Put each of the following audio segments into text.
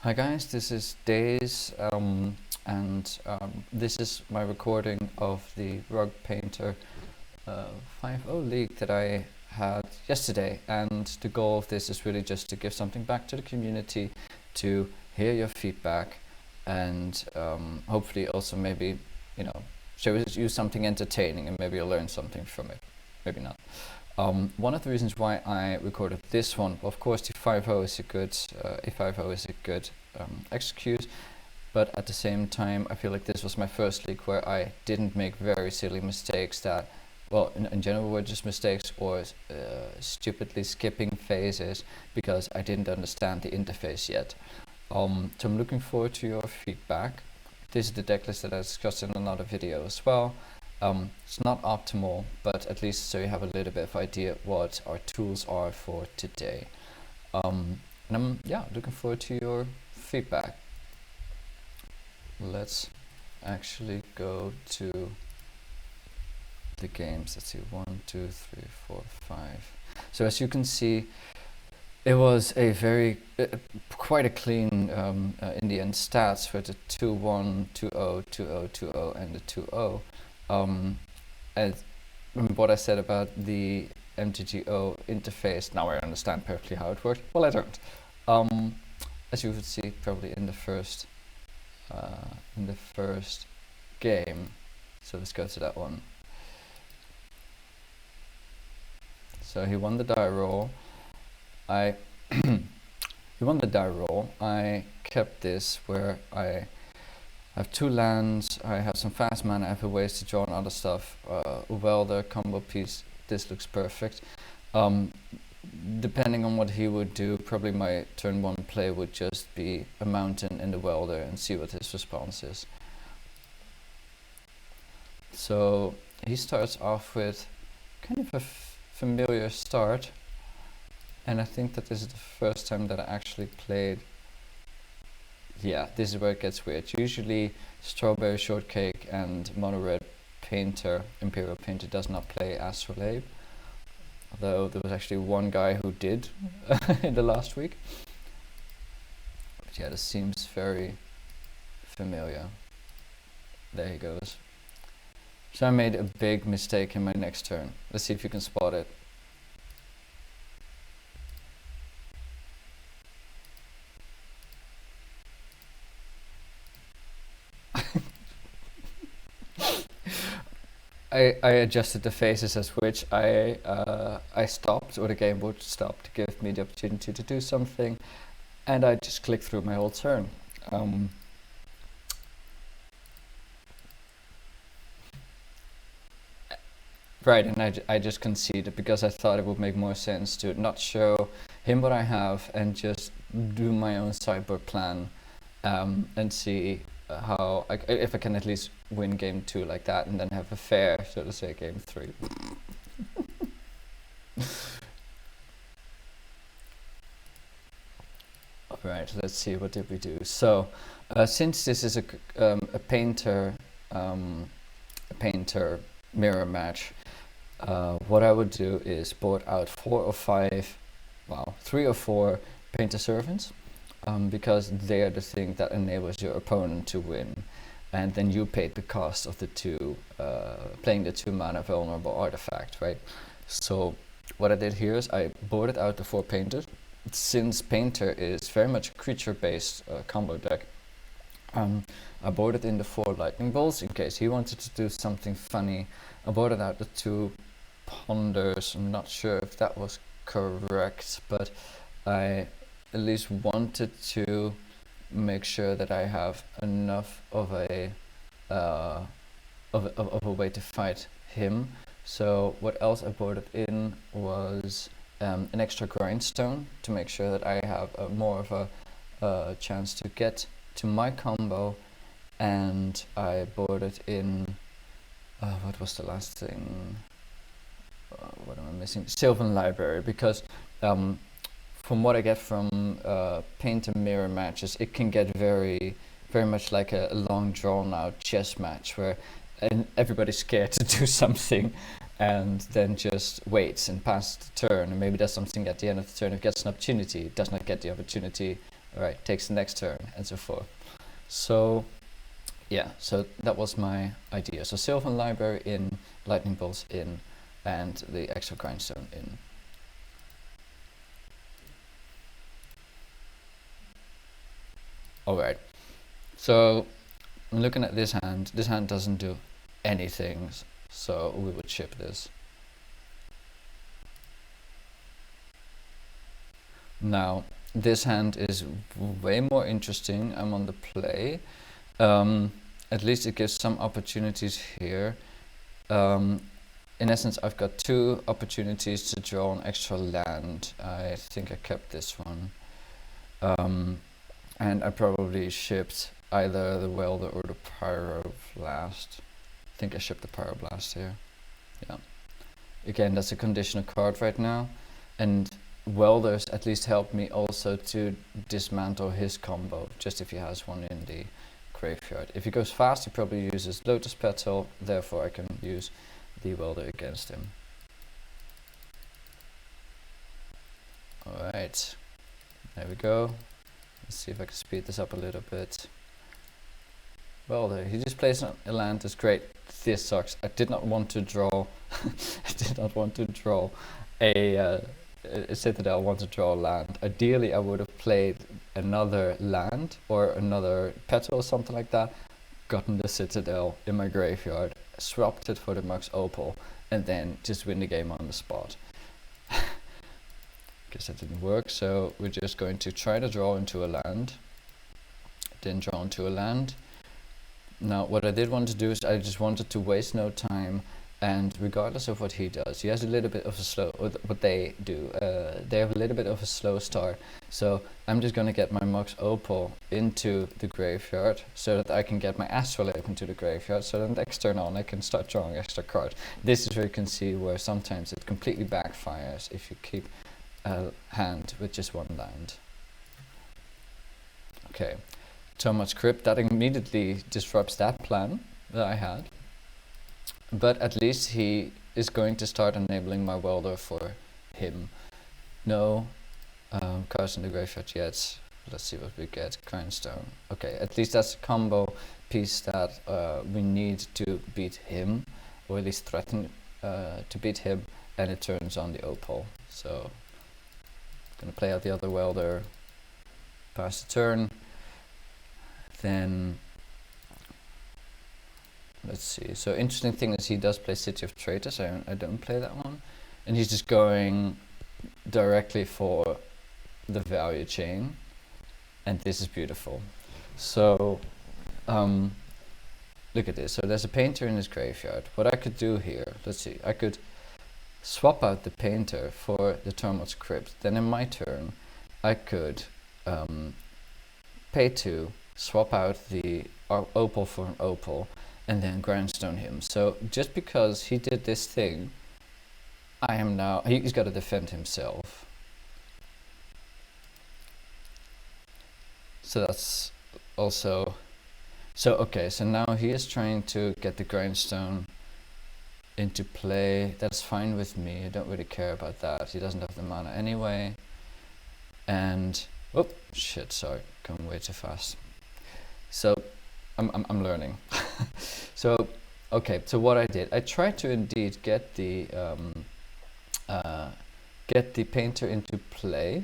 Hi guys, this is Days, and this is my recording of the Rug Painter 5.0 league that I had yesterday. And the goal of this is really just to give something back to the community, to hear your feedback, and hopefully also maybe, show you something entertaining, and maybe you'll learn something from it. Maybe not. One of the reasons why I recorded this one, of course, the 5.0 is a good, A5.0 is a good excuse, but at the same time, I feel like this was my first league where I didn't make very silly mistakes that, well, in general were just mistakes or stupidly skipping phases because I didn't understand the interface yet. So I'm looking forward to your feedback. This is the decklist that I discussed in another video as well. It's not optimal, but at least so you have a little bit of idea what our tools are for today. And I'm looking forward to your feedback. Let's actually go to the games. Let's see, 1, 2, 3, 4, 5. So as you can see, it was a very quite a clean in the end stats for the 2-1, 2-0, 2-0, 2-0, and the 2-0. And what I said about the MTGO interface, now I understand perfectly how it works. Well, I don't. As you would see probably in the first game. So let's go to that one. So he won the die roll. He won the die roll. I kept this where I have 2 lands, I have some fast mana, I have ways to draw and other stuff. Welder combo piece, this looks perfect. Depending on what he would do, probably my turn 1 play would just be a mountain in the welder and see what his response is. So he starts off with kind of a familiar start, and I think that this is the first time that I actually played. Yeah, this is where it gets weird. Usually Strawberry Shortcake and Mono Red Painter, Imperial Painter, does not play Astrolabe. Although there was actually one guy who did in the last week. But yeah, this seems very familiar. There he goes. So I made a big mistake in my next turn. Let's see if you can spot it. I adjusted the phases as which I stopped, or the game would stop to give me the opportunity to do something, and I just clicked through my whole turn. Right, and I just conceded because I thought it would make more sense to not show him what I have and just do my own sideboard plan, and see how if I can at least win game 2 like that, and then have a fair, so to say, game 3. Alright, let's see, what did we do? So since this is a painter mirror match, what I would do is board out 3 or 4 painter servants, because they are the thing that enables your opponent to win, and then you paid the cost of the 2 playing the 2 mana vulnerable artifact, right? So what I did here is I boarded out the 4 painters. Since painter is very much a creature based combo deck, I boarded in the 4 lightning bolts in case he wanted to do something funny. I boarded out the 2 ponders. I'm not sure if that was correct, but I at least wanted to make sure that I have enough of a way to fight him. So what else I boarded in was an extra grindstone to make sure that I have more of a chance to get to my combo, and I boarded in what was the last thing? What am I missing? Sylvan Library, because from what I get from painter mirror matches, it can get very much like a long drawn out chess match where everybody's scared to do something and then just waits and passes the turn, and maybe does something at the end of the turn. If it gets an opportunity, it does not get the opportunity Alright, takes the next turn, and so forth. So yeah, so that was my idea. So Sylvan Library in, Lightning Bolts in, and the extra grindstone in. Alright, so I'm looking at this hand. This hand doesn't do anything, so we would ship this. Now, this hand is way more interesting. I'm on the play. At least it gives some opportunities here. In essence, I've got 2 opportunities to draw an extra land. I think I kept this one. And I probably shipped either the Welder or the Pyroblast. I think I shipped the Pyroblast here. Yeah. Again, that's a conditional card right now. And Welders at least help me also to dismantle his combo, just if he has one in the graveyard. If he goes fast, he probably uses Lotus Petal, therefore I can use the Welder against him. Alright, there we go. Let's see if I can speed this up a little bit. Welder, he just plays a land, that's great. This sucks. I did not want to draw I did not want to draw a Citadel. I want to draw a land. Ideally I would have played another land or another petal or something like that, gotten the Citadel in my graveyard, swapped it for the Mux Opal, and then just win the game on the spot. Guess that didn't work, so we're just going to try to draw into a land. Didn't draw into a land. Now what I did want to do is I just wanted to waste no time, and regardless of what he does, he has a little bit of a slow, what they do, they have a little bit of a slow start. So I'm just going to get my Mux Opal into the graveyard so that I can get my Astrolabe into the graveyard, so then next turn on I can start drawing extra cards. This is where you can see where sometimes it completely backfires if you keep a hand with just one land. Okay, Thomas Crypt, that immediately disrupts that plan that I had. But at least he is going to start enabling my Welder for him. No cards in the graveyard yet. Let's see what we get. Grindstone. Okay, at least that's a combo piece that we need to beat him, or at least threaten to beat him, and it turns on the Opal. So, gonna play out the other Welder, pass the turn, then let's see. So interesting thing is he does play City of Traitors. I don't play that one, and he's just going directly for the value chain, and this is beautiful. So look at this. So there's a painter in his graveyard. What I could do here, let's see, I could swap out the painter for the Terminal's Crypt. Then in my turn I could pay 2, swap out the Opal for an Opal, and then grindstone him. So just because he did this thing, I am now, he's got to defend himself. So that's also, so okay, so now he is trying to get the grindstone into play. That's fine with me, I don't really care about that. He doesn't have the mana anyway. And, oh shit, sorry, going way too fast. So I'm learning. So okay, so what I did, I tried to indeed get the painter into play,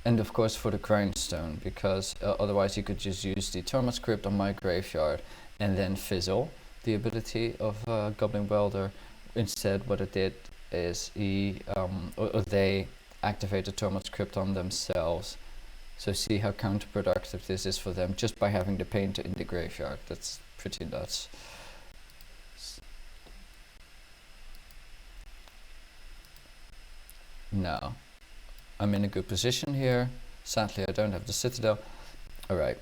and of course for the grindstone, because otherwise you could just use the Terminal's Crypt on my graveyard and then fizzle the ability of Goblin Welder. Instead what I did is or they activate the Terminal's Crypt on themselves. So see how counterproductive this is for them just by having the painter in the graveyard. That's pretty nuts. Now, I'm in a good position here. Sadly, I don't have the Citadel. Alright,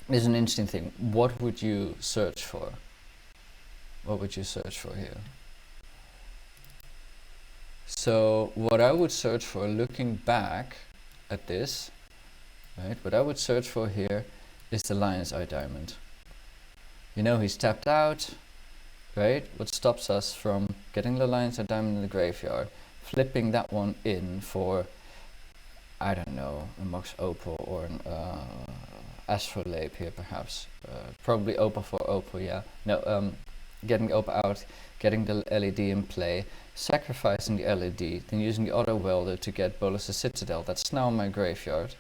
there's an interesting thing. What would you search for? What would you search for here? So, what I would search for, looking back at this, right, what I would search for here is the Lion's Eye Diamond. You know, he's tapped out, right? What stops us from getting the Lion's Eye Diamond in the graveyard, flipping that one in for I don't know, a Mox Opal or an Astrolabe here perhaps. Probably Opal for Opal, yeah. No, getting Opal out, getting the LED in play, sacrificing the LED, then using the other welder to get Bolus's Citadel. That's now in my graveyard,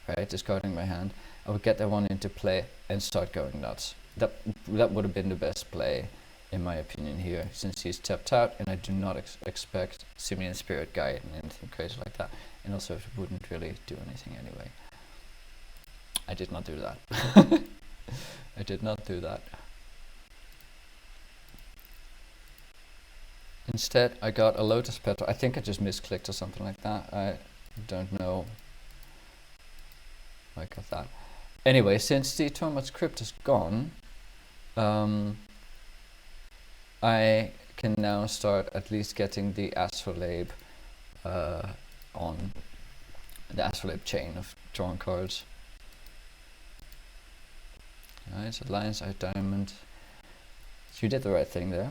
right? Discarding my hand. I would get that one into play and start going nuts. That would have been the best play, in my opinion, here, since he's tapped out, and I do not expect Simian Spirit Guide and anything crazy like that. And also, it wouldn't really do anything anyway. I did not do that. I did not do that. Instead, I got a Lotus Petal. I think I just misclicked or something like that. I don't know why I got that. Anyway, since the Tormod's Crypt is gone, I can now start at least getting the Astrolabe on the Astrolabe chain of drawing cards. Alright, so Lion's Eye Diamond. You did the right thing there.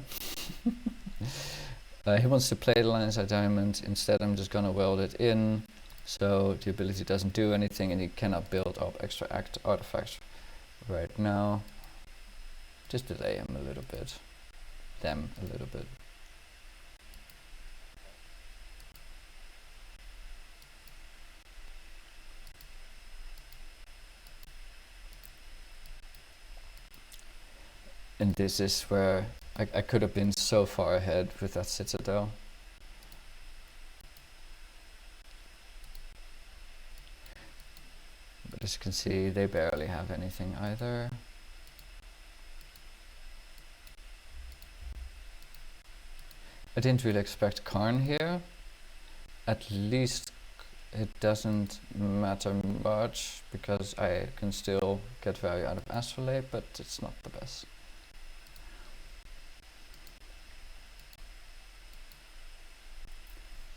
He wants to play the Lion's Eye Diamond. Instead, I'm just gonna weld it in, so the ability doesn't do anything and he cannot build up extra artifacts right now. Just delay him a little bit. Them a little bit. And this is where I could have been so far ahead with that Citadel. But as you can see, they barely have anything either. I didn't really expect Karn here. At least it doesn't matter much, because I can still get value out of Astrolabe, but it's not the best.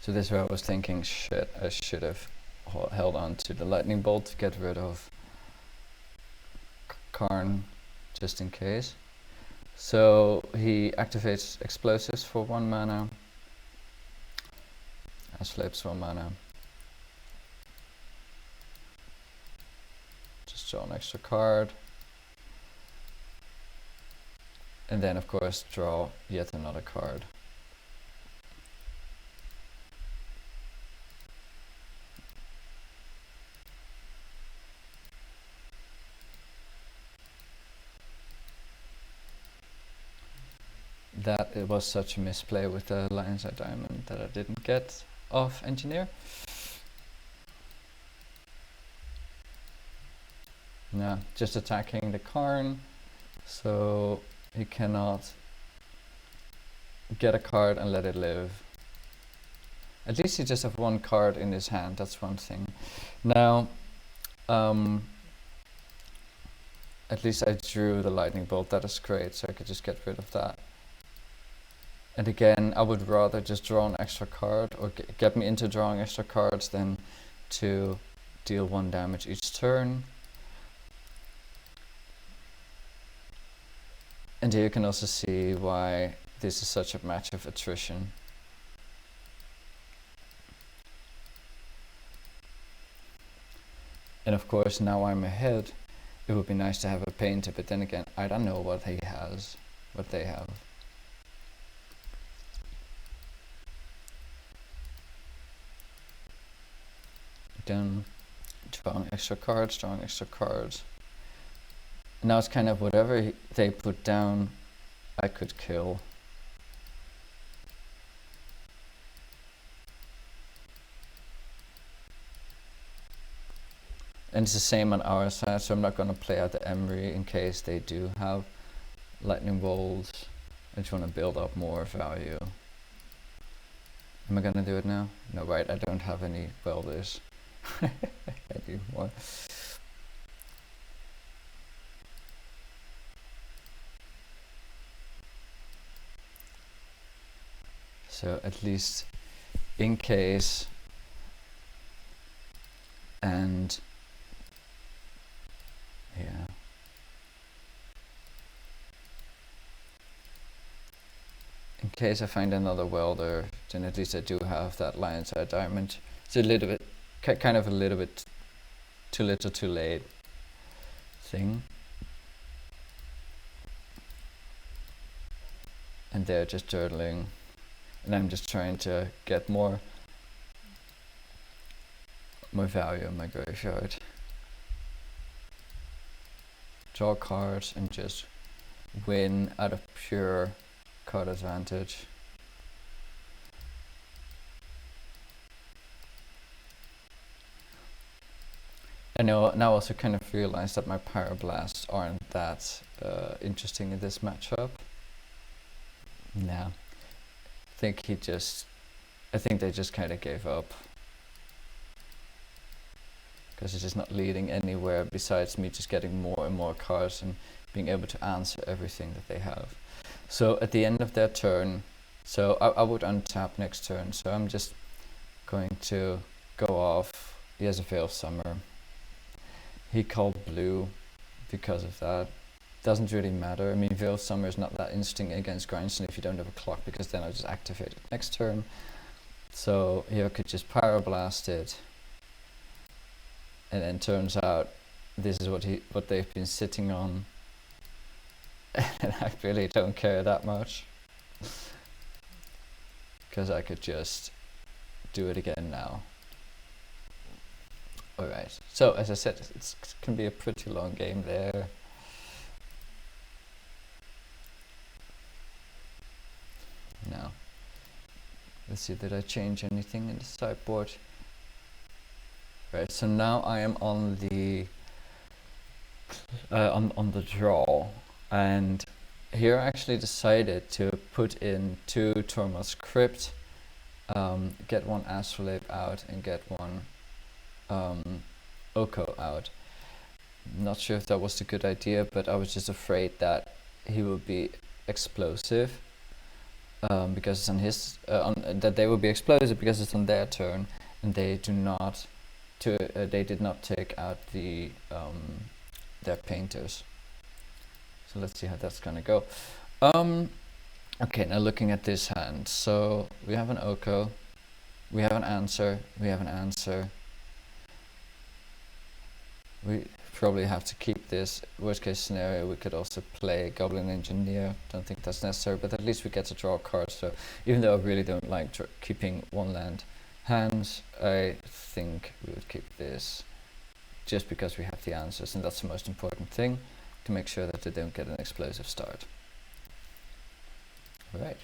So this is where I was thinking, shit, I should have held on to the Lightning Bolt to get rid of Karn, just in case. So he activates Explosives for 1 mana. Astrolabe's 1 mana. Just draw an extra card. And then of course draw yet another card. That it was such a misplay with the Lion's Eye Diamond that I didn't get off Engineer. No, just attacking the Karn, so he cannot get a card and let it live. At least he just have 1 card in his hand, that's one thing. Now, at least I drew the Lightning Bolt, that is great, so I could just get rid of that. And again, I would rather just draw an extra card, or get me into drawing extra cards, than to deal 1 damage each turn. And here you can also see why this is such a match of attrition. And of course, now I'm ahead. It would be nice to have a painter, but then again, I don't know what he has, what they have. Again, drawing extra cards, drawing extra cards. Now it's kind of whatever they put down, I could kill. And it's the same on our side, so I'm not going to play out the Emery in case they do have Lightning Bolts. I just want to build up more value. Am I going to do it now? No, right, I don't have any welders anymore. So at least in case, and yeah. In case I find another welder, then at least I do have that Lion's Eye Diamond. It's a little bit kind of a little bit too little too late thing. And they're just turtling, and I'm just trying to get more value in my graveyard. Draw cards and just win out of pure card advantage. I know now also kind of realize that my Pyroblasts aren't that interesting in this matchup. No, I think they just kind of gave up. Because it's just not leading anywhere besides me just getting more and more cards and being able to answer everything that they have. So at the end of their turn, so I would untap next turn, so I'm just going to go off. He has a Veil of Summer. He called blue because of that. Doesn't really matter. I mean, Veil of Summer is not that interesting against Grindstone if you don't have a clock, because then I'll just activate it next turn. So here I could just Pyroblast it. And then turns out this is what they've been sitting on. And I really don't care that much. Because I could just do it again now. Alright, so as I said, it can be a pretty long game there. Now, let's see, did I change anything in the sideboard? Right, so now I am on the on the draw, and here I actually decided to put in 2 Tormod's Crypt, get 1 Astrolabe out and get 1 Oko out. Not sure if that was a good idea, but I was just afraid that he would be explosive, because it's on his that they will be explosive because it's on their turn, and they do not. They did not take out the their painters. So let's see how that's gonna go. Okay, now looking at this hand, so we have an Oko, we have an answer, we have an answer. We probably have to keep this. Worst case scenario, we could also play Goblin Engineer. Don't think that's necessary, but at least we get to draw cards. So even though I really don't like keeping 1 land hands, I think we would keep this just because we have the answers, and that's the most important thing, to make sure that they don't get an explosive start. Alright.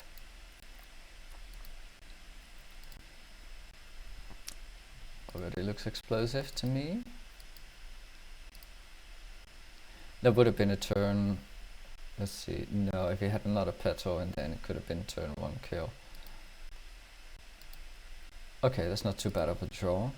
Already looks explosive to me. That would have been a turn, let's see, no, if he had another petal, and then it could have been turn 1 kill. Okay, that's not too bad of a draw.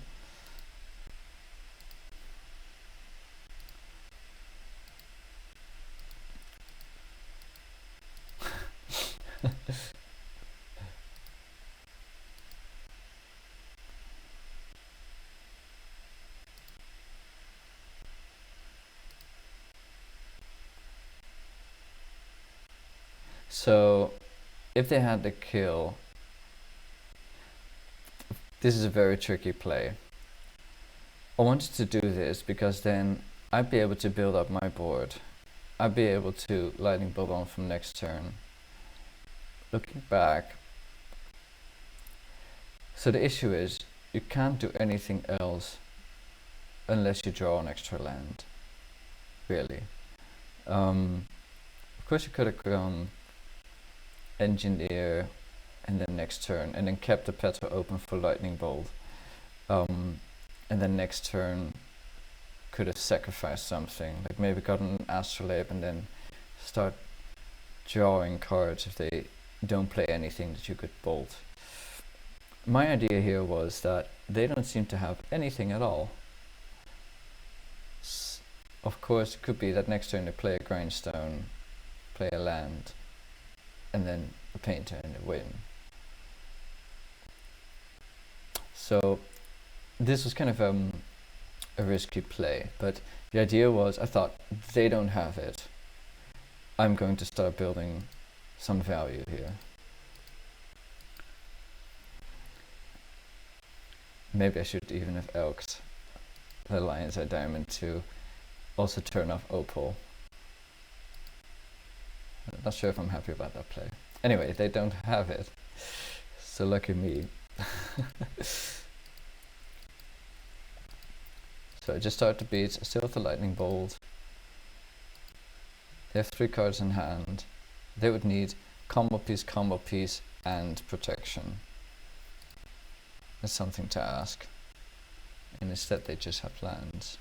So, if they had the kill, this is a very tricky play. I wanted to do this because then I'd be able to build up my board. I'd be able to lightning bolt on from next turn. Looking back, so the issue is you can't do anything else unless you draw an extra land, really. Of course you could have gone Engineer and then next turn, and then kept the petal open for lightning bolt, and then next turn could have sacrificed something, like maybe got an Astrolabe and then start drawing cards if they don't play anything that you could bolt. My idea here was that they don't seem to have anything at all. Of course it could be that next turn they play a Grindstone, play a land, and then a painter and a win. So this was kind of a risky play, but the idea was, I thought, they don't have it, I'm going to start building some value here. Maybe I should even have elked the Lion's Eye Diamond to also turn off Opal. I'm not sure if I'm happy about that play. Anyway, they don't have it, so lucky me. So I just started to beat. I still have the Lightning Bolt. They have 3 cards in hand. They would need combo piece, and protection. That's something to ask. And instead they just have lands.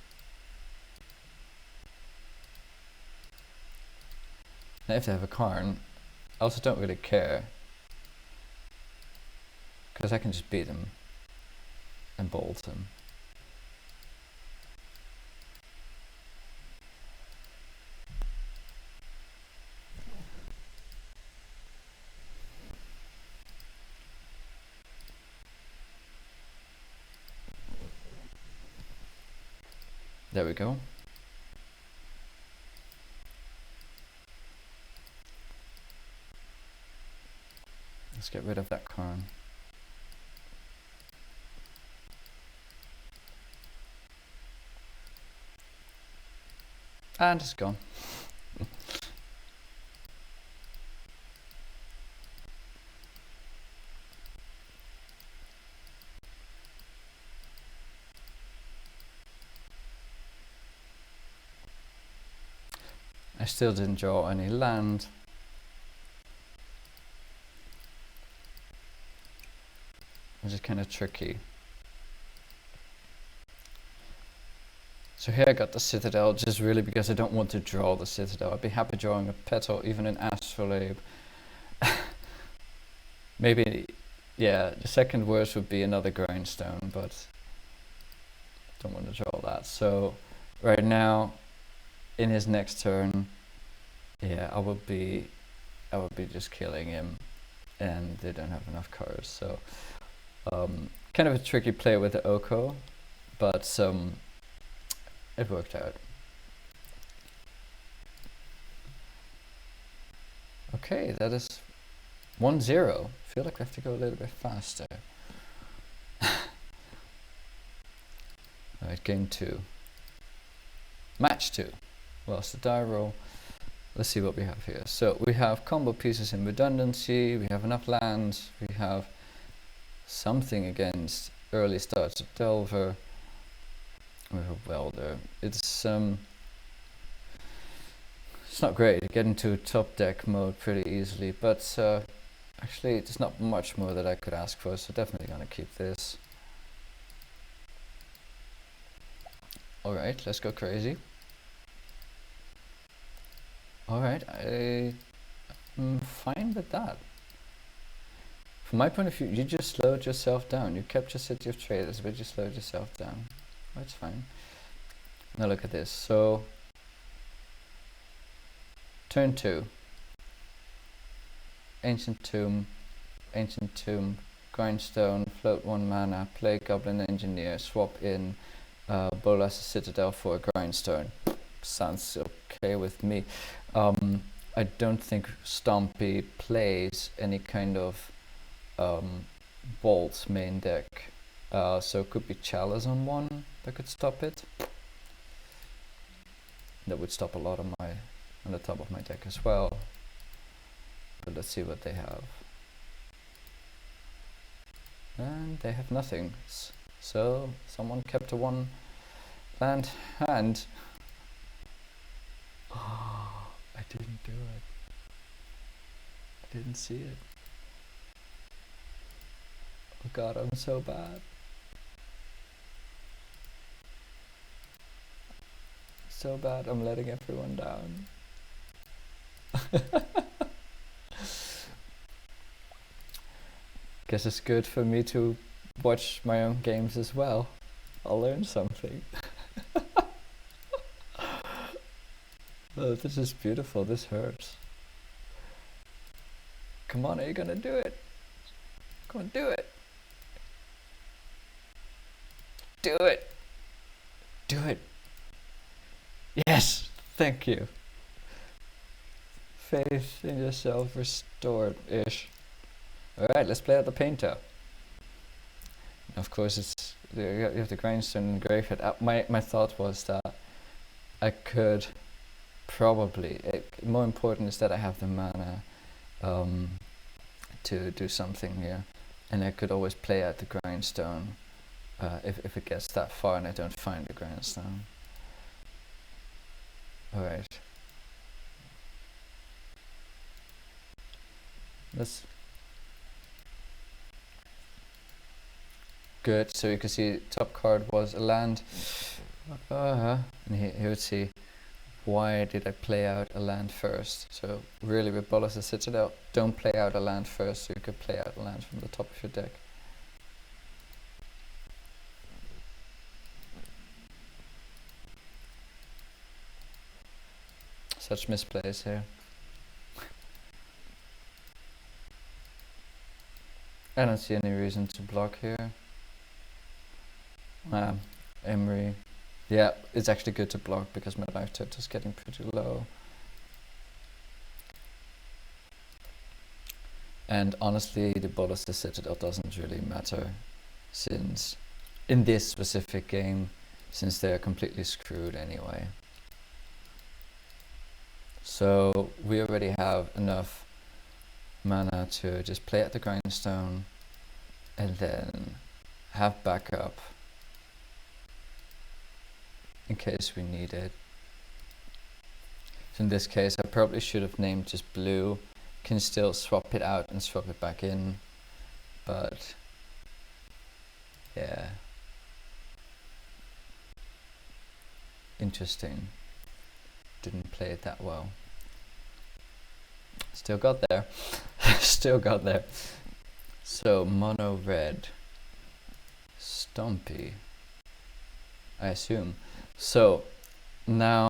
Now if they have a Karn, I also don't really care, because I can just beat them and bolt them. There we go. Let's get rid of that Karn. And it's gone. I still didn't draw any land. Which is kind of tricky. So here I got the Citadel, just really because I don't want to draw the Citadel. I'd be happy drawing a Petal, even an Astrolabe. Maybe, yeah, the second worst would be another Grindstone, but don't want to draw that. So right now, in his next turn, yeah, I would be just killing him, and they don't have enough cards. So kind of a tricky play with the Oko, but it worked out. Okay, that is 1-0. I feel like we have to go a little bit faster. Alright, game 2. Match 2. Lost the die roll. Let's see what we have here. So we have combo pieces in redundancy, we have enough lands, we have something against early starts of Delver, we have a Welder. It's not great. You get into top deck mode pretty easily, but actually there's not much more that I could ask for, so definitely gonna keep this. Alright, let's go crazy. Alright, I'm fine with that. From my point of view, you just slowed yourself down. You kept your City of Traders, but you slowed yourself down. That's fine. Now look at this. So, turn 2. Ancient Tomb, Grindstone, float 1 mana, play Goblin Engineer, swap in Bolas Citadel for a Grindstone. Sounds okay with me. I don't think Stompy plays any kind of Bolt main deck, so it could be Chalice on 1 that could stop it. That would stop a lot of my on the top of my deck as well. But let's see what they have. And they have nothing. So someone kept a 1 land hand. Oh, I didn't do it. I didn't see it. Oh god, I'm so bad. So bad, I'm letting everyone down. Guess it's good for me to watch my own games as well. I'll learn something. Oh, this is beautiful. This hurts. Come on, are you gonna do it? Come on, do it. Do it. Do it. Yes, thank you. Faith in yourself restored-ish. Alright, let's play out the painter. Of course, it's you have the grindstone in the graveyard. My thought was that I could probably. More important is that I have the mana to do something here, and I could always play out the grindstone if it gets that far and I don't find the grindstone. All right. That's good. So you can see top card was a land. And here would see why did I play out a land first. So really with Bolas the Citadel, don't play out a land first, so you could play out a land from the top of your deck. Such misplays here. I don't see any reason to block here. Emery. Yeah, it's actually good to block because my life total is getting pretty low. And honestly, the Bolas the Citadel doesn't really matter, since in this specific game, since they're completely screwed anyway. So we already have enough mana to just play at the grindstone and then have backup in case we need it. So in this case, I probably should have named just blue. Can still swap it out and swap it back in, but yeah, interesting. Didn't play it that well. Still got there. Still got there. So Mono Red Stompy, I assume. So now,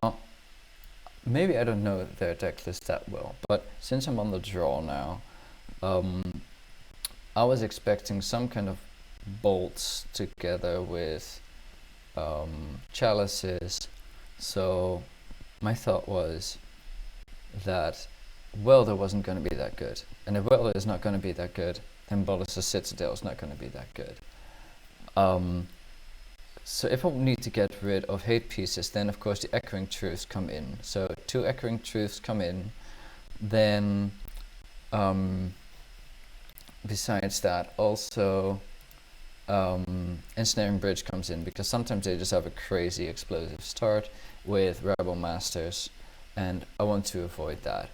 maybe I don't know their deck list that well, but since I'm on the draw now, I was expecting some kind of bolts together with chalices. So my thought was that Welder wasn't going to be that good, and if Welder is not going to be that good, then Bolas the Citadel is not going to be that good. So if I need to get rid of hate pieces, then of course the Echoing Truths come in. So 2 Echoing Truths come in, then besides that also Ensnaring Bridge comes in, because sometimes they just have a crazy explosive start with Rebel Masters, and I want to avoid that.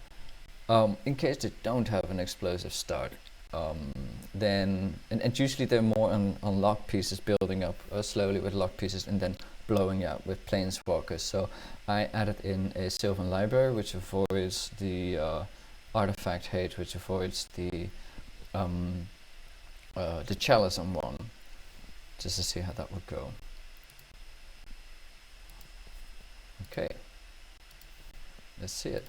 In case they don't have an explosive start, then and usually they're more on lock pieces, building up slowly with lock pieces and then blowing out with planeswalkers. So I added in a Sylvan Library, which avoids the artifact hate, which avoids the chalice on 1, just to see how that would go. Okay, let's see it.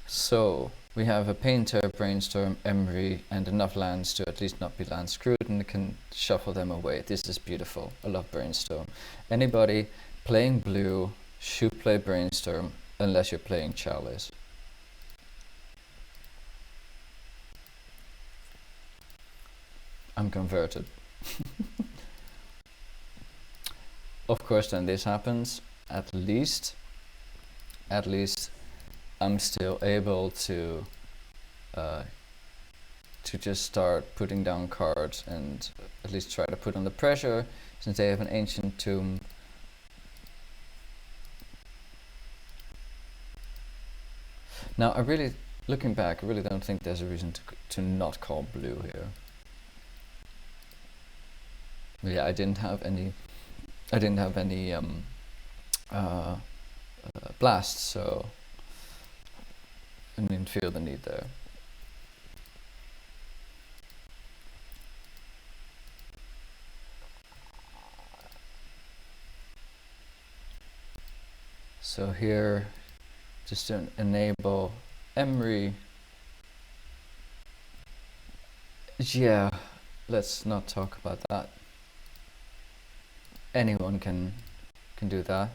So we have a Painter, Brainstorm, Emery, and enough lands to at least not be land screwed, and it can shuffle them away. This is beautiful. I love Brainstorm. Anybody playing blue should play Brainstorm unless you're playing Chalice. I'm converted. Of course, when this happens, at least I'm still able to just start putting down cards and at least try to put on the pressure, since they have an Ancient Tomb. Now, looking back, I really don't think there's a reason to not call blue here. But yeah, I didn't have any blasts, so I didn't feel the need there. So here, just to enable Emery, yeah, let's not talk about that. Anyone can do that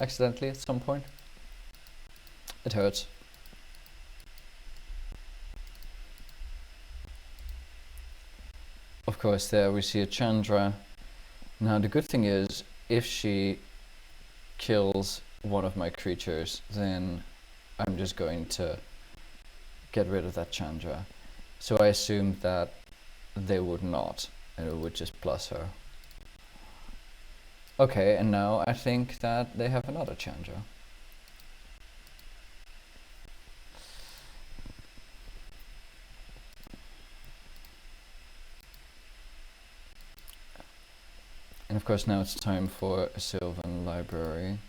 accidentally at some point. It hurts. Of course, there we see a Chandra Now the good thing is, if she kills one of my creatures, then I'm just going to get rid of that Chandra. So I assumed that they would not, and it would just plus her. Okay, and now I think that they have another Chandra. And of course now it's time for a Sylvan Library,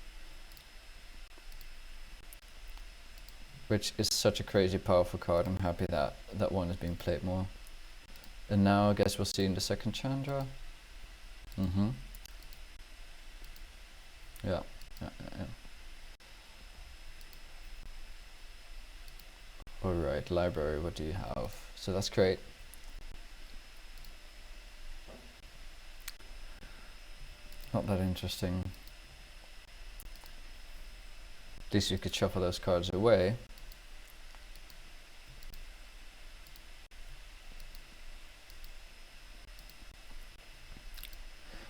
which is such a crazy powerful card. I'm happy that that one is being played more. And now I guess we'll see in the second Chandra. Yeah. Alright, library, what do you have? So that's great. Not that interesting. At least you could shuffle those cards away.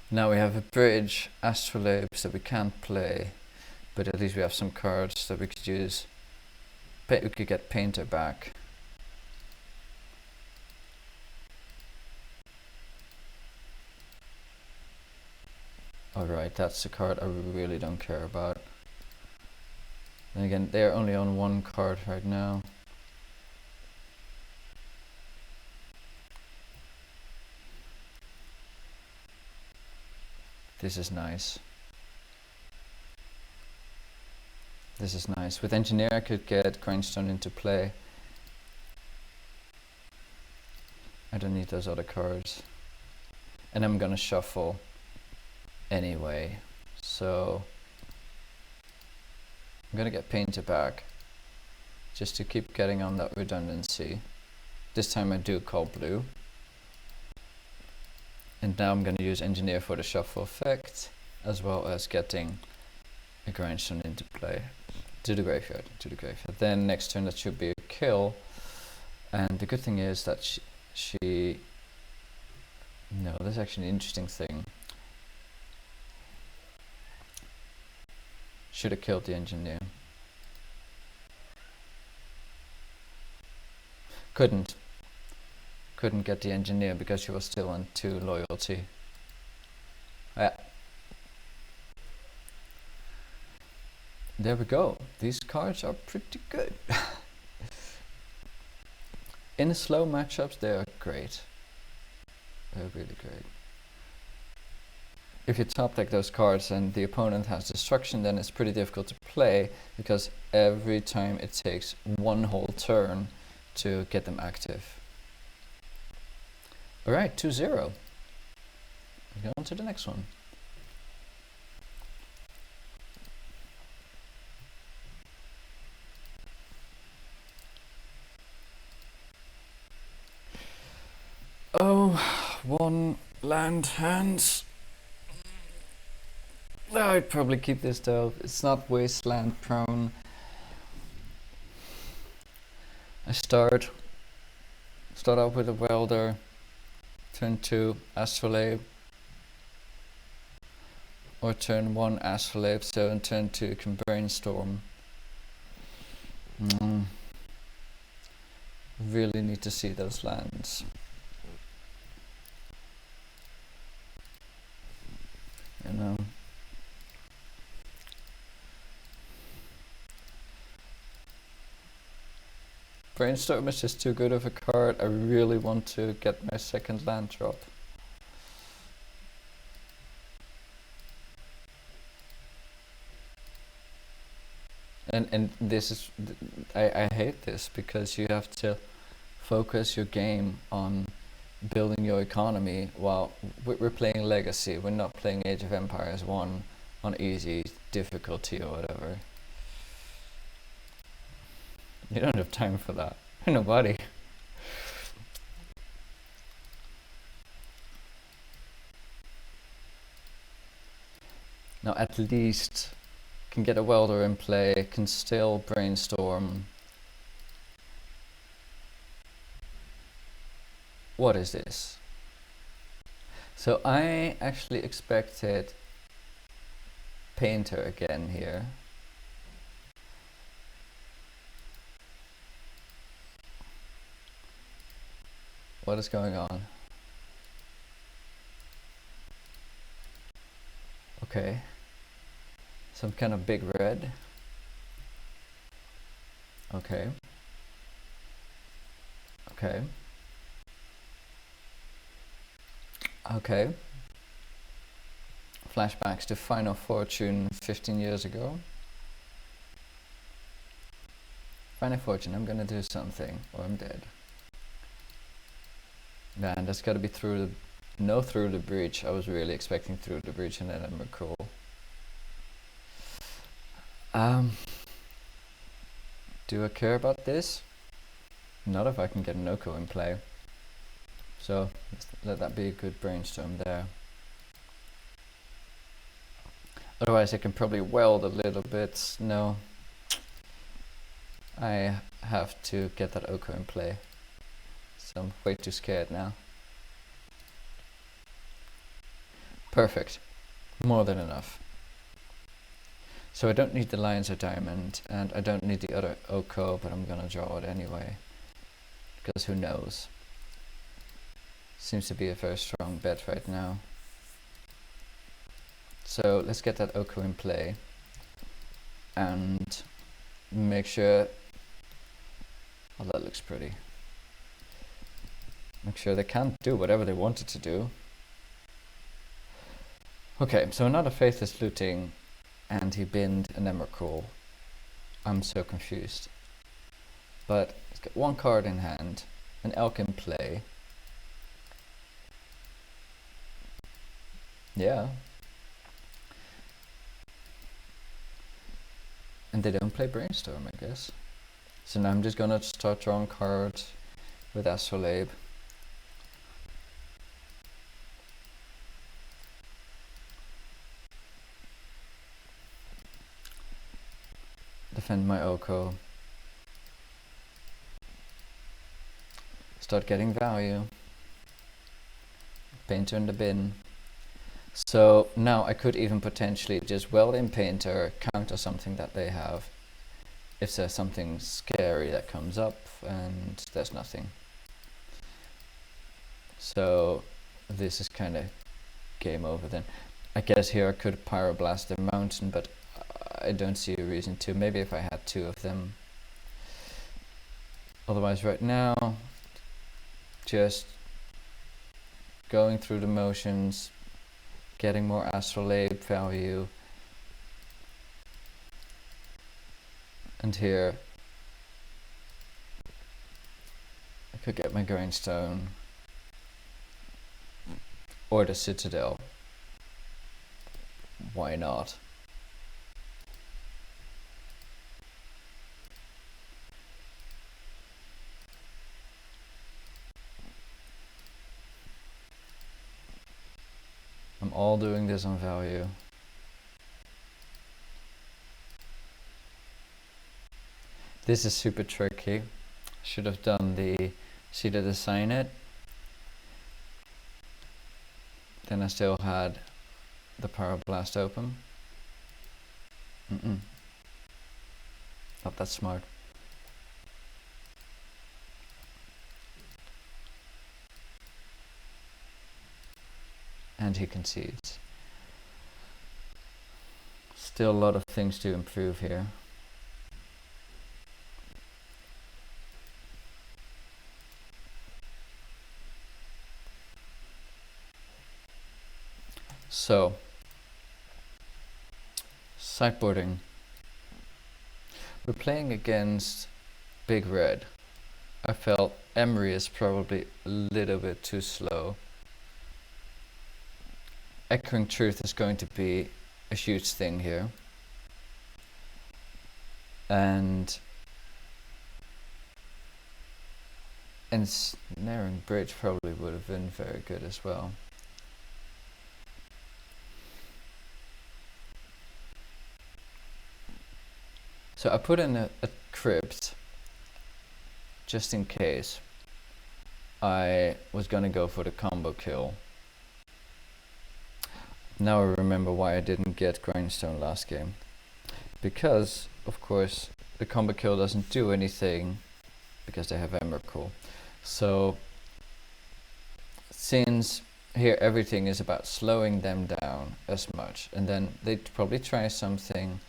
Now we have a bridge, Astrolabes that we can't play, but at least we have some cards that we could use. We could get Painter back. Alright, that's the card I really don't care about. And again, they're only on one card right now. This is nice. This is nice. With Engineer I could get Grindstone into play. I don't need those other cards. And I'm gonna shuffle anyway. So I'm gonna get Painter back, just to keep getting on that redundancy. This time I do call blue. And now I'm going to use Engineer for the shuffle effect, as well as getting a Grindstone into play. To the graveyard. Then next turn that should be a kill. And the good thing is that she no, that's actually an interesting thing. Should have killed the Engineer. Couldn't get the Engineer because she was still on 2 loyalty. Yeah. There we go. These cards are pretty good. In the slow matchups they are great. They're really great. If you top deck those cards and the opponent has destruction, then it's pretty difficult to play, because every time it takes one whole turn to get them active. Alright, 2-0. Go on to the next one. Oh, one land hands. I'd probably keep this though. It's not wasteland prone. I start out with a welder. Turn 2 Astrolabe. Or turn 1 Astrolabe, so in turn 2 you can brainstorm. Really need to see those lands. You know. Brainstorm is just too good of a card. I really want to get my second land drop. And this is, I hate this, because you have to focus your game on building your economy while we're playing Legacy. We're not playing Age of Empires 1 on easy difficulty or whatever. You don't have time for that. Nobody. Now at least can get a welder in play, can still brainstorm. What is this? So I actually expected Painter again here. What is going on? Okay. Some kind of big red. Okay. Okay. Okay. Flashbacks to Final Fortune 15 years ago. Final Fortune, I'm gonna do something or I'm dead. Man, that's gotta be through the breach. I was really expecting through the breach and then I'm cool. Do I care about this? Not if I can get an Oko in play. So let that be a good brainstorm there. Otherwise I can probably weld a little bit. No. I have to get that Oko in play. So I'm way too scared now. Perfect. More than enough. So I don't need the Lions of Diamond, and I don't need the other Oko, but I'm gonna draw it anyway. Because who knows? Seems to be a very strong bet right now. So let's get that Oko in play. And make sure... Oh, that looks pretty. Make sure they can't do whatever they wanted to do. Okay, so another Faithless Looting, and he binned an Emrakul. I'm so confused. But let's get one card in hand, an Elk in play. Yeah. And they don't play Brainstorm, I guess. So now I'm just gonna start drawing cards with Astrolabe. Defend my Oko. Start getting value. Painter in the bin. So now I could even potentially just weld in Painter, counter something that they have. If there's something scary that comes up and there's nothing. So this is kind of game over then. I guess here I could Pyroblast the mountain, but I don't see a reason to. Maybe if I had two of them. Otherwise right now, just going through the motions, getting more Astrolabe value. And here I could get my Grindstone or the Citadel. Why not? I'm all doing this on value. This is super tricky. Should have done the Seed of the Signet. Then I still had the Pyroblast open. Not that smart. And he concedes. Still a lot of things to improve here. So, sideboarding. We're playing against Big Red. I felt Emery is probably a little bit too slow. Echoing Truth is going to be a huge thing here. And Ensnaring Bridge probably would have been very good as well. So I put in a crypt just in case I was gonna go for the combo kill. Now I remember why I didn't get Grindstone last game. Because, of course, the combo kill doesn't do anything because they have Emrakul. So, since here everything is about slowing them down as much, and then they probably try something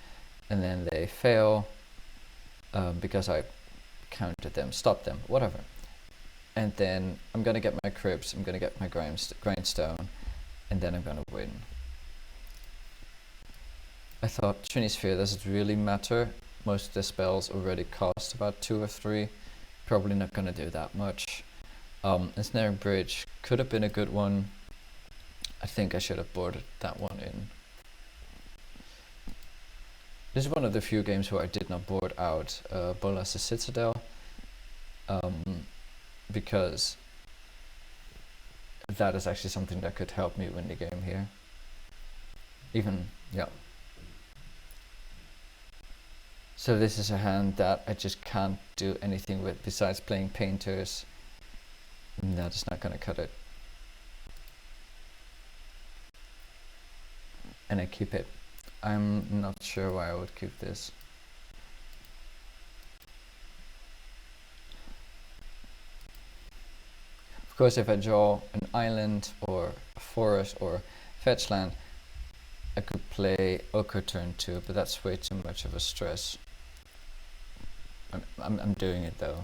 and then they fail because I countered them, stopped them, whatever. And then I'm gonna get my Crypts, I'm gonna get my Grindstone, and then I'm gonna win. I thought Trinisphere, does it really matter? Most of the spells already cost about 2 or 3. Probably not gonna do that much. Ensnaring Bridge could have been a good one. I think I should have boarded that one in. This is one of the few games where I did not board out Bolas' Citadel. Because that is actually something that could help me win the game here. Yeah. So this is a hand that I just can't do anything with besides playing Painters. And that is not gonna cut it. And I keep it. I'm not sure why I would keep this. Of course, if I draw an island or a forest or fetch land, I could play Ochre turn 2, but that's way too much of a stress. I'm doing it though.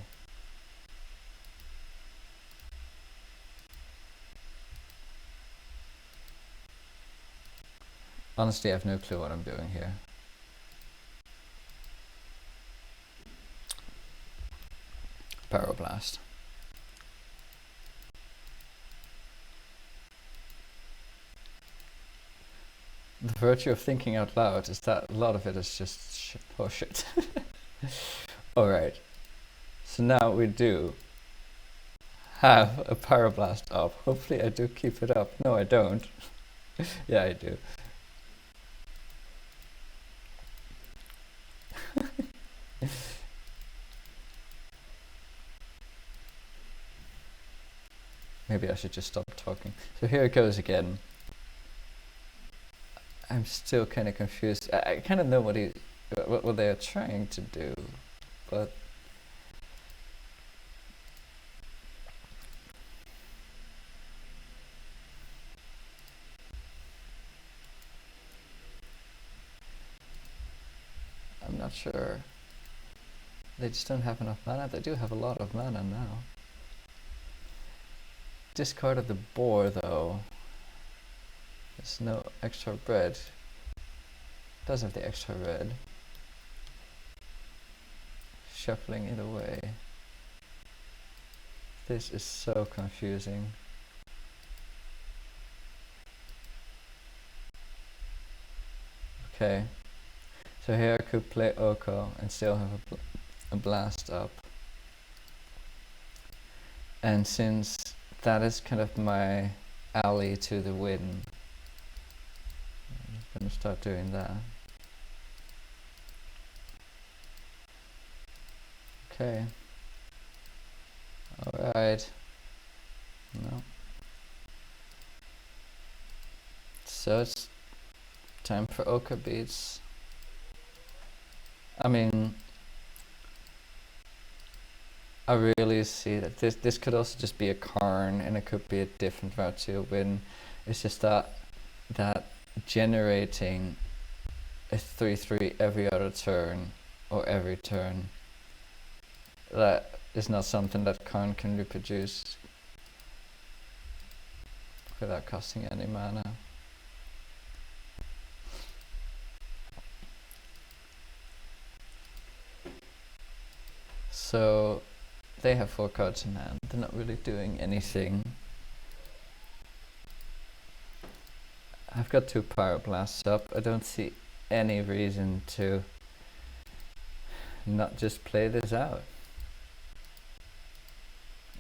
Honestly, I have no clue what I'm doing here. Pyroblast. The virtue of thinking out loud is that a lot of it is just shit. Oh shit. Alright. So now we do have a Pyroblast up. Hopefully I do keep it up. No, I don't. Yeah, I do. Maybe I should just stop talking. So here it goes again. I'm still kind of confused. I kind of know what they are trying to do, but I'm not sure. They just don't have enough mana. They do have a lot of mana now. Discarded the boar though. There's no extra red. Does have the extra red. Shuffling it away. This is so confusing. Okay. So here I could play Oko and still have a blast up. And since that is kind of my alley to the win, I'm gonna start doing that. Okay. Alright. No. So it's time for Ochre Beats. I mean, I really see that this could also just be a Karn and it could be a different route to a win. It's just that generating a 3/3 every other turn or every turn, that is not something that Karn can reproduce without costing any mana. So they have 4 cards in hand. They're not really doing anything. I've got 2 Pyroblasts up. I don't see any reason to not just play this out.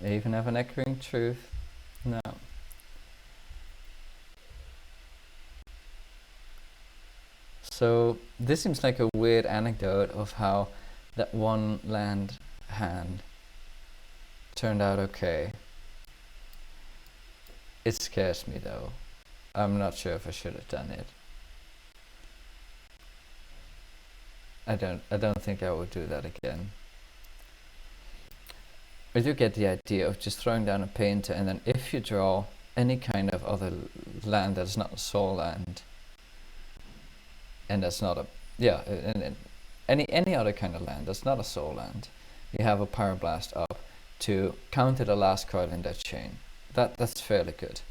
I even have an Echoing Truth. No. So this seems like a weird anecdote of how that one land hand turned out okay. It scares me though. I'm not sure if I should have done it. I don't think I would do that again. I do get the idea of just throwing down a painter, and then if you draw any kind of other land that's not a soul land, and that's not a and any other kind of land that's not a soul land, you have a Pyroblast up to counter the last card in that chain. That's fairly good.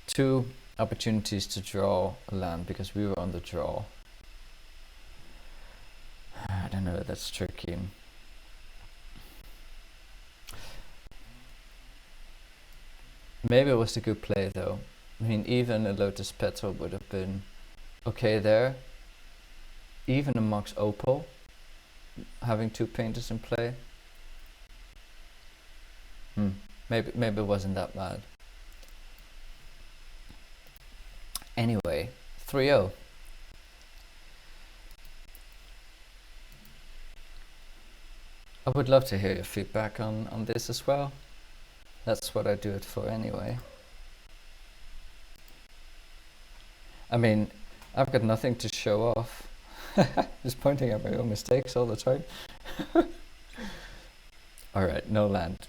2 opportunities to draw a land because we were on the draw. I don't know, that's tricky. Maybe it was a good play though. I mean, even a Lotus Petal would have been okay there. Even a Mox Opal, having 2 painters in play. Maybe it wasn't that bad. Anyway, 3-0. I would love to hear your feedback on this as well. That's what I do it for anyway. I mean, I've got nothing to show off. Just pointing at my own mistakes all the time. Alright, no land.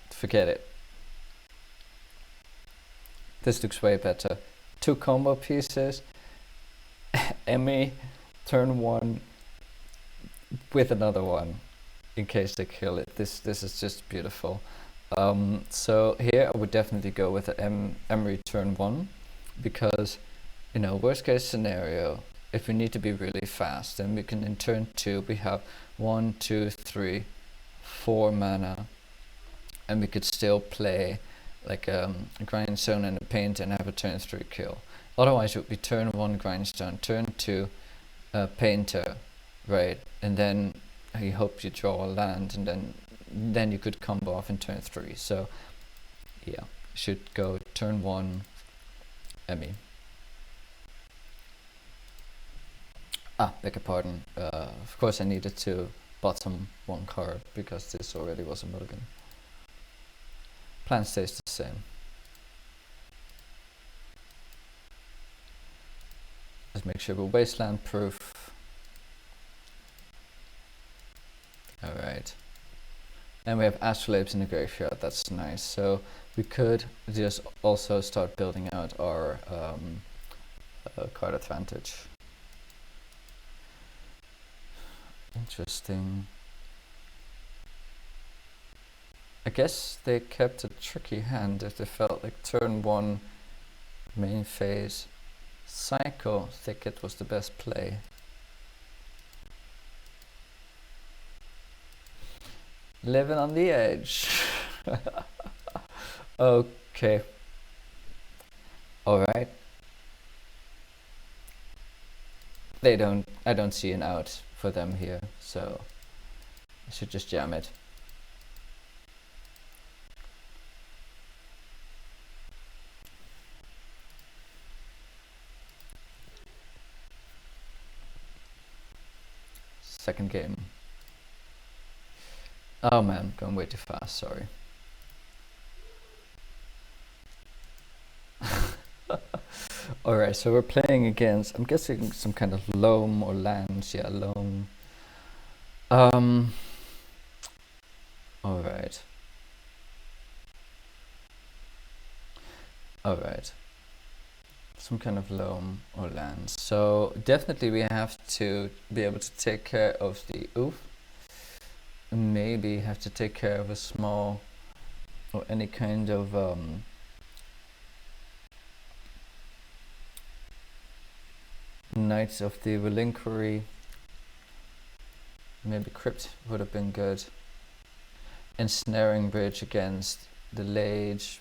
Forget it. This looks way better. 2 combo pieces. Emmy, turn 1 with another one in case they kill it. This is just beautiful. So here I would definitely go with the Emery turn 1, because, you know, worst case scenario, if we need to be really fast, then we can in turn 2 we have 1, 2, 3, 4 mana, and we could still play like a grindstone and a paint and have a turn 3 kill. Otherwise it would be turn 1 grindstone, turn 2 painter, right? And then you hope you draw a land, and then you could combo off in turn 3. So yeah, should go turn 1 Emmy. Beg your pardon. Of course I needed to bottom 1 card because this already was a mulligan. Plan stays the same. Let's make sure we're wasteland proof. Alright. And we have astrolabes in the graveyard, that's nice. So we could just also start building out our card advantage. Interesting. I guess they kept a tricky hand if they felt like turn 1 main phase Psycho Thicket was the best play. Living on the edge. Okay. Alright. I don't see an out for them here, so I should just jam it. Second game. Oh man, going way too fast, sorry. Alright, so we're playing against, I'm guessing some kind of Loam or lands, yeah, Loam. Alright. Alright. Some kind of Loam or lands. So definitely we have to be able to take care of the oof. Maybe have to take care of a small or any kind of Knights of the Relinquery. Maybe Crypt would have been good. Ensnaring Bridge against the Lage.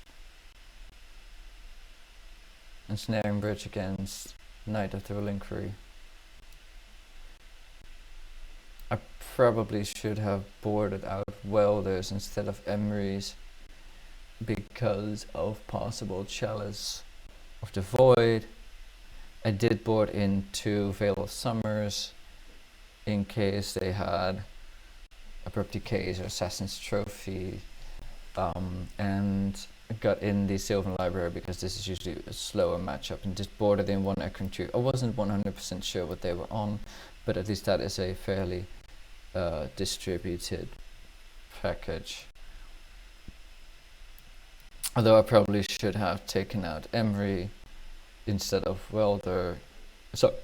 Ensnaring Bridge against Knight of the Relinquery. I probably should have boarded out Welders instead of Emery's because of possible Chalice of the Void. I did board into Veil of Summers in case they had Abrupt Decays or Assassin's Trophy, and got in the Sylvan Library because this is usually a slower matchup, and just boarded in one Ekron Tree. I wasn't 100% sure what they were on, but at least that is a fairly distributed package. Although I probably should have taken out Emery instead of Welder. Sorry,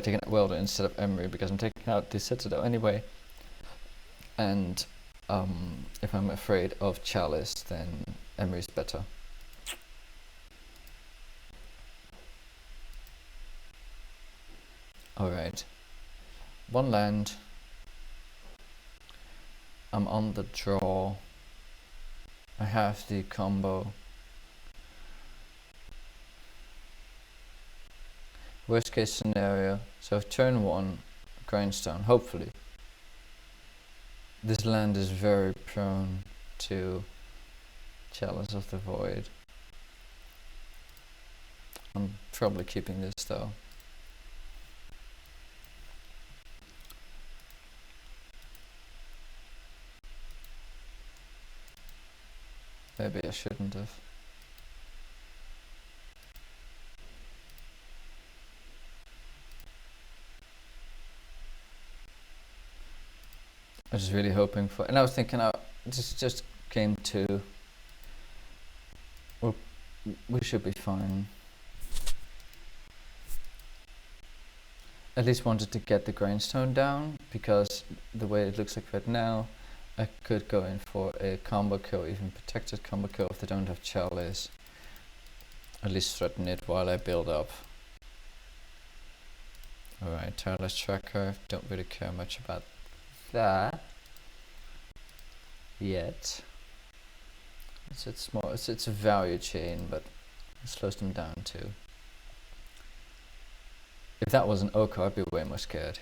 taking out Welder instead of Emery, because I'm taking out the Citadel anyway. And if I'm afraid of Chalice, then Emery's better. Alright. One land. I'm on the draw. I have the combo. Worst case scenario, so turn 1, Grindstone, hopefully. This land is very prone to Chalice of the Void. I'm probably keeping this though. Maybe I shouldn't have. I was really hoping for, and I was thinking, this just came to, well, we should be fine. At least wanted to get the Grindstone down, because the way it looks like right now, I could go in for a combo kill, even protected combo kill if they don't have Chalice. At least threaten it while I build up. Alright, Tireless Tracker, don't really care much about that yet. It's a value chain, but it slows them down too. If that was an Oko, I'd be way more scared.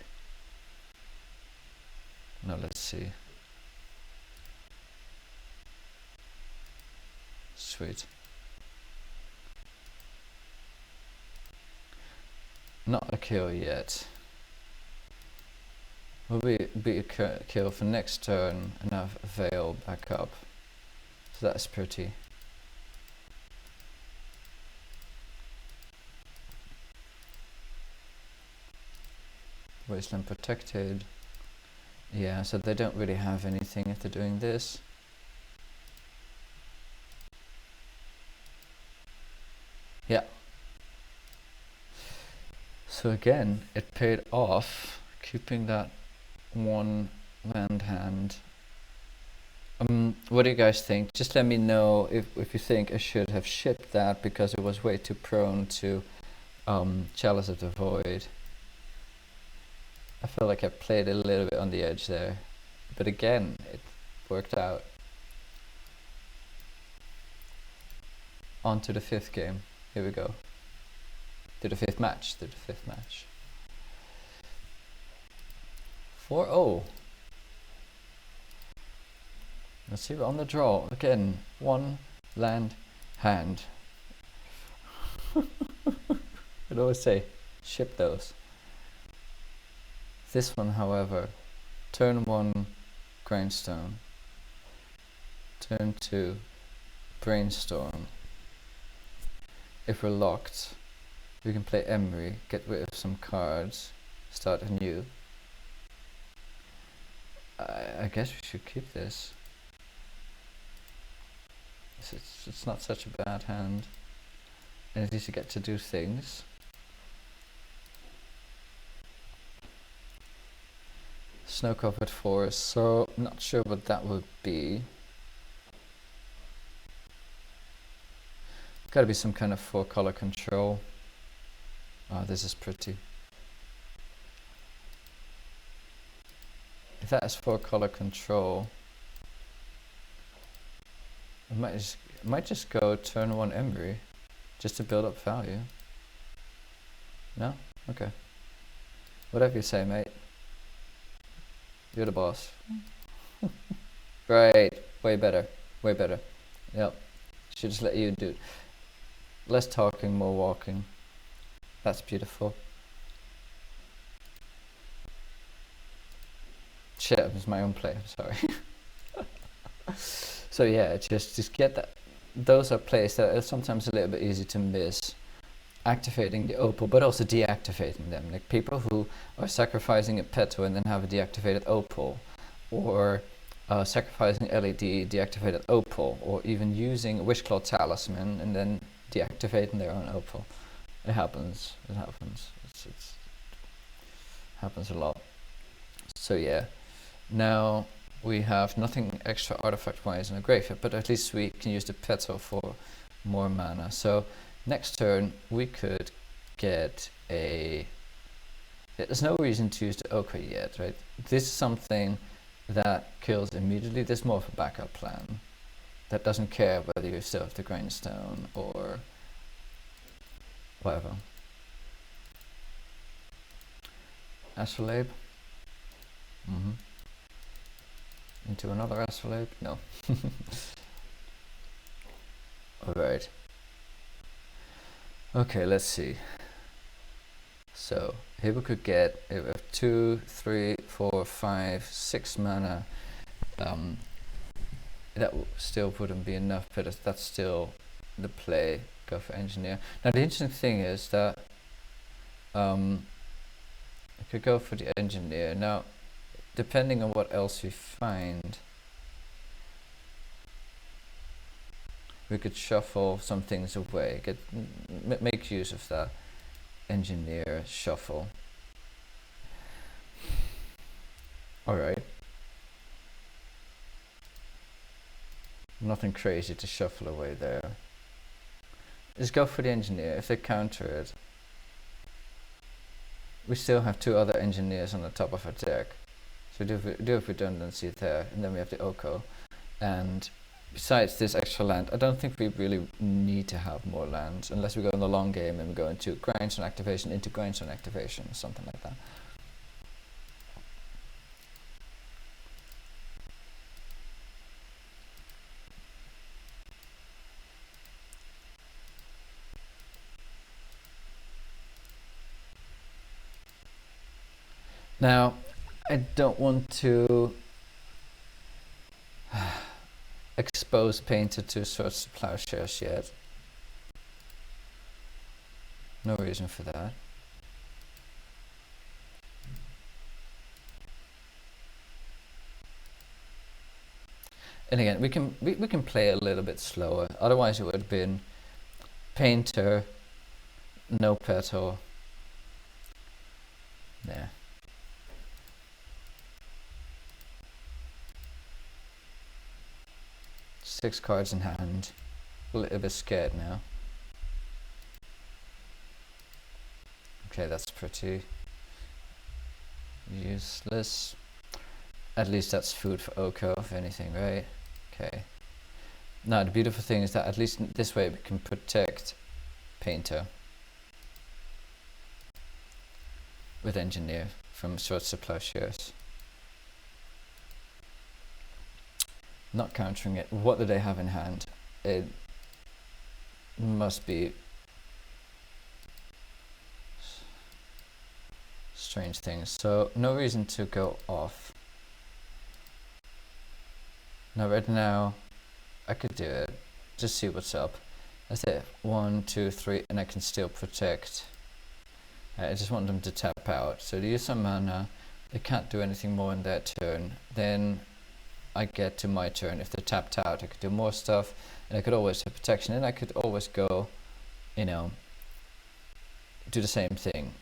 Now let's see. Sweet. Not a kill yet. Will be a kill for next turn and have Veil back up. So that's pretty. Wasteland protected. Yeah, so they don't really have anything if they're doing this. Yeah. So again, it paid off keeping that one land hand. What do you guys think? Just let me know if you think I should have shipped that because it was way too prone to Chalice of the Void. I feel like I played a little bit on the edge there, but again, it worked out. On to the 5th game. Here we go. To the 5th match. 4-0. Let's see, we're on the draw. Again, one land hand. I'd always say, ship those. This one, however, turn 1, Grindstone. Turn 2, Brainstorm. If we're locked, we can play Emery, get rid of some cards, start anew. I guess we should keep this. It's not such a bad hand, and at least you get to do things. Snow covered forest, so not sure what that would be. Gotta be some kind of 4-color control. Oh, this is pretty. If that is 4-color control, I might just go turn 1 Embryo, just to build up value. No? Okay. Whatever you say, mate. You're the boss. Right. Way better. Way better. Yep. Should just let you do it. Less talking, more walking. That's beautiful. Shit, it was my own play. I'm sorry. So yeah, just get that those are plays that are sometimes a little bit easy to miss. Activating the opal, but also deactivating them. Like people who are sacrificing a petal and then have a deactivated opal, or sacrificing LED, deactivated opal, or even using a Wishclaw Talisman and then deactivating their own opal. It happens. It happens. It's happens a lot. So yeah, now we have nothing extra artifact-wise in the graveyard, but at least we can use the petal for more mana. So next turn we could get a... There's no reason to use the ochre yet, right? This is something that kills immediately. There's more of a backup plan that doesn't care whether you still have the grindstone or whatever. Astrolabe. Into another astrolabe? No. Alright. Okay, let's see. So here we could get 2, 3, 4, 5, 6 mana. That still wouldn't be enough, but that's still the play. Go for engineer. Now the interesting thing is that I could go for the engineer. Now, depending on what else we find, we could shuffle some things away. Make use of that engineer shuffle. Alright. Nothing crazy to shuffle away there. Just go for the engineer. If they counter it, we still have 2 other engineers on the top of our deck. So do have redundancy there, and then we have the Oko. And besides this extra land, I don't think we really need to have more lands, unless we go in the long game and we go into grindstone activation, into grindstone activation, something like that. Now, I don't want to expose Painter to Swords to Plowshares yet. No reason for that. And again, we can play a little bit slower. Otherwise, it would have been Painter, no petal. Yeah. Six cards in hand. A little bit scared now. Okay, that's pretty useless. At least that's food for Oko, if anything, right? Okay. Now, the beautiful thing is that at least this way we can protect Painter with Engineer from Swords to Plowshares. Not countering it. What do they have in hand? It must be strange things. So no reason to go off. Now right now I could do it. Just see what's up. That's it. 1, 2, 3, and I can still protect. I just want them to tap out. So they use some mana. They can't do anything more in their turn. Then I get to my turn. If they're tapped out, I could do more stuff, and I could always have protection, and I could always go, you know, do the same thing.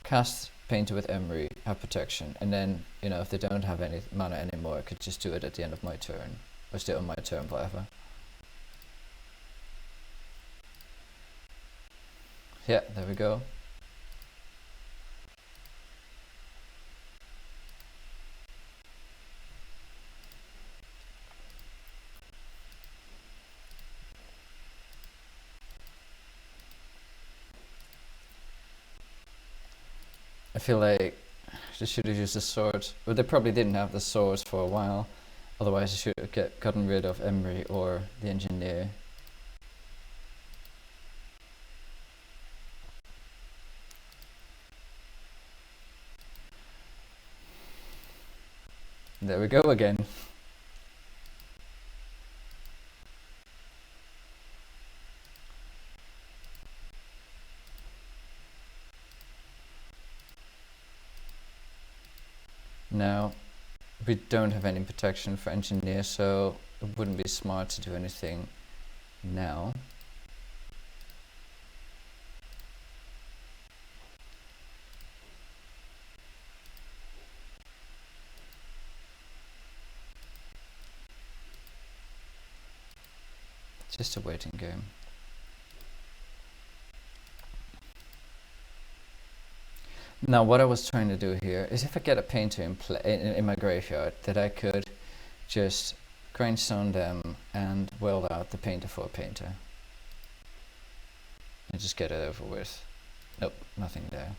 Cast Painter with Emery, have protection, and then, you know, if they don't have any mana anymore, I could just do it at the end of my turn, or still on my turn, whatever. Yeah, there we go. I feel like they should have used the sword, but they probably didn't have the swords for a while. Otherwise, they should have gotten rid of Emery or the engineer. There we go again. Now, we don't have any protection for engineer, so it wouldn't be smart to do anything now. Just a waiting game. Now what I was trying to do here is if I get a painter in my graveyard, that I could just grindstone them and weld out the painter for a painter. And just get it over with. Nope, nothing there.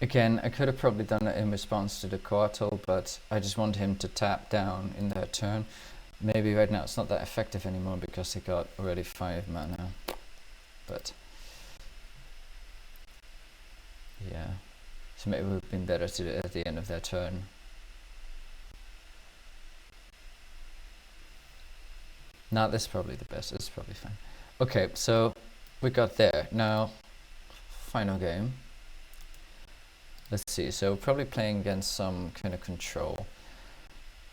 Again, I could have probably done it in response to the Quartal, but I just want him to tap down in their turn. Maybe right now it's not that effective anymore because he got already 5 mana. But yeah, so maybe it would have been better to do it at the end of their turn. Now this is probably the best, it's probably fine. Okay, so we got there. Now, final game. Let's see, so probably playing against some kind of control.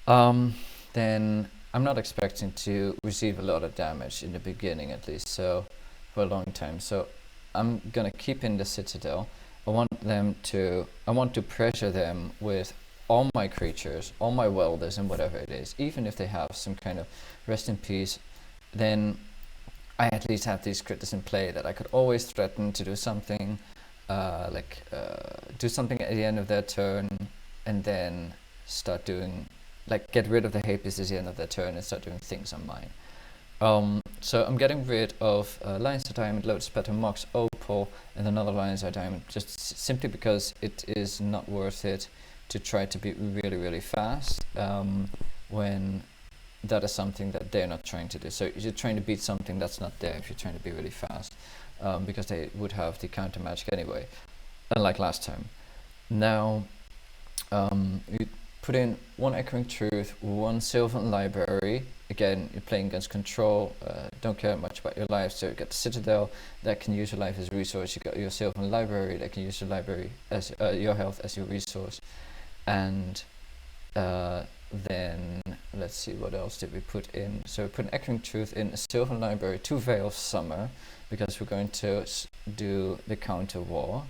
Then I'm not expecting to receive a lot of damage in the beginning, at least, so for a long time. So I'm gonna keep in the Citadel. I want to pressure them with all my creatures, all my welders and whatever it is. Even if they have some kind of rest in peace, then I at least have these critters in play that I could always threaten to do something, do something at the end of their turn, and then start doing, like, get rid of the hate pieces at the end of their turn and start doing things on mine. So I'm getting rid of Lions of Diamond, Lotus Petal, Mox, Opal, and another Lions of Diamond, just simply because it is not worth it to try to be really, really fast when that is something that they're not trying to do. So you're trying to beat something that's not there if you're trying to be really fast, because they would have the counter magic anyway, unlike last time. Now, you put in 1 Echoing Truth, 1 Sylvan Library. Again, you're playing against control, don't care much about your life, so you get the Citadel that can use your life as a resource, you got your Sylvan Library that can use your library as your health as your resource, and then let's see, what else did we put in? So we put an Echoing Truth in, a Sylvan Library, 2 Veil of Summer, because we're going to do the counter war.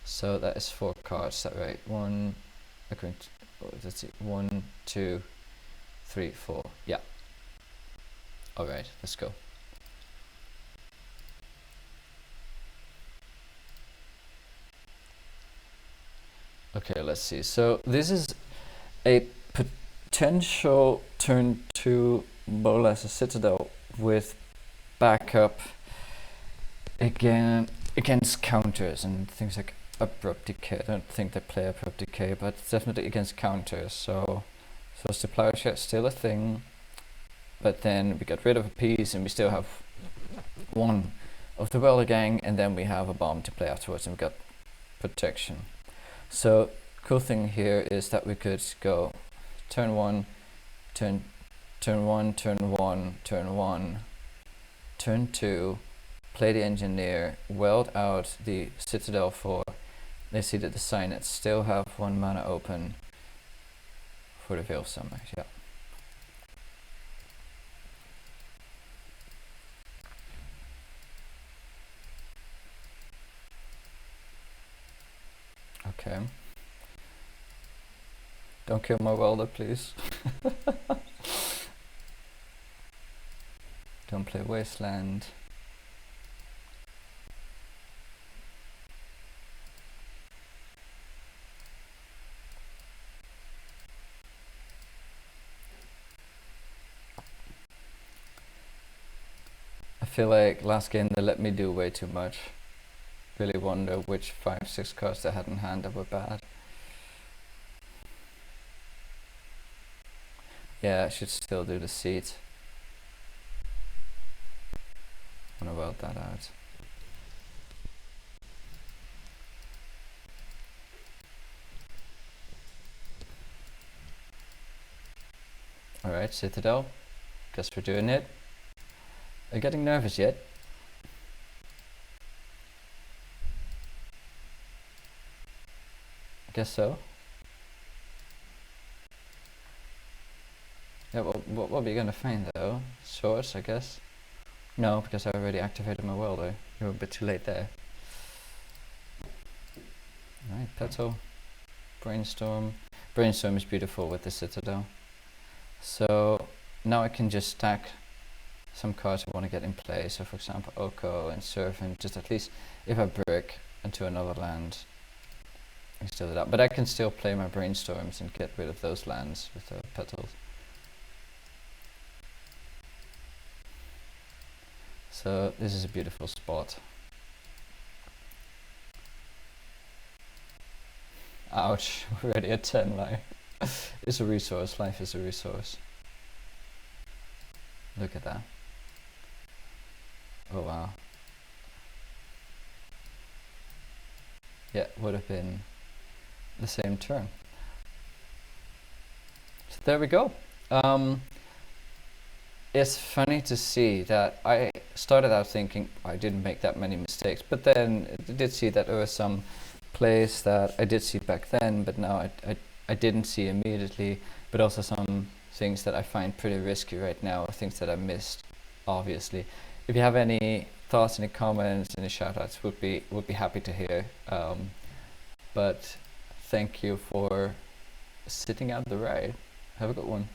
So that is 4 cards, is that right? 1 Echoing, let's see, 1, 2, 3, 4, yeah. Alright, let's go. Okay, let's see. So this is a potential turn 2 Bolas Citadel with backup again against counters and things like Abrupt Decay. I don't think they play Abrupt Decay, but it's definitely against counters. So Supplier Share is still a thing, but then we got rid of a piece and we still have 1 of the Welder Gang, and then we have a bomb to play afterwards, and we got protection. So cool thing here is that we could go turn 1, turn 1, turn 1, turn 1, turn 2, play the Engineer, weld out the Citadel for, they see that the Signets still have 1 mana open for the Veil of Summer, yeah. Okay. Don't kill my welder, please. Don't play Wasteland. I feel like last game they let me do way too much. Really wonder which 5-6 cards they had in hand that were bad. Yeah, I should still do the seed. I'm gonna weld that out. Alright, Citadel. Guess we're doing it. Are you getting nervous yet? I guess so. Yeah, what are we gonna find though? Swords, I guess? No, because I already activated my welder. You're a bit too late there. Alright, Petal. Brainstorm. Brainstorm is beautiful with the Citadel. So now I can just stack some cards I want to get in play. So for example, Oko and Servant, just at least if I brick into another land, I can still do that. But I can still play my Brainstorms and get rid of those lands with the Petals. So this is a beautiful spot. Ouch, we're already at 10 life. It's a resource, life is a resource. Look at that. Oh wow. Yeah, would have been the same turn. So there we go. It's funny to see that I started out thinking I didn't make that many mistakes, but then I did see that there were some plays that I did see back then, but now I didn't see immediately, but also some things that I find pretty risky right now, or things that I missed, obviously. If you have any thoughts, any comments, any shoutouts, would be happy to hear. But thank you for sitting out the ride. Have a good one.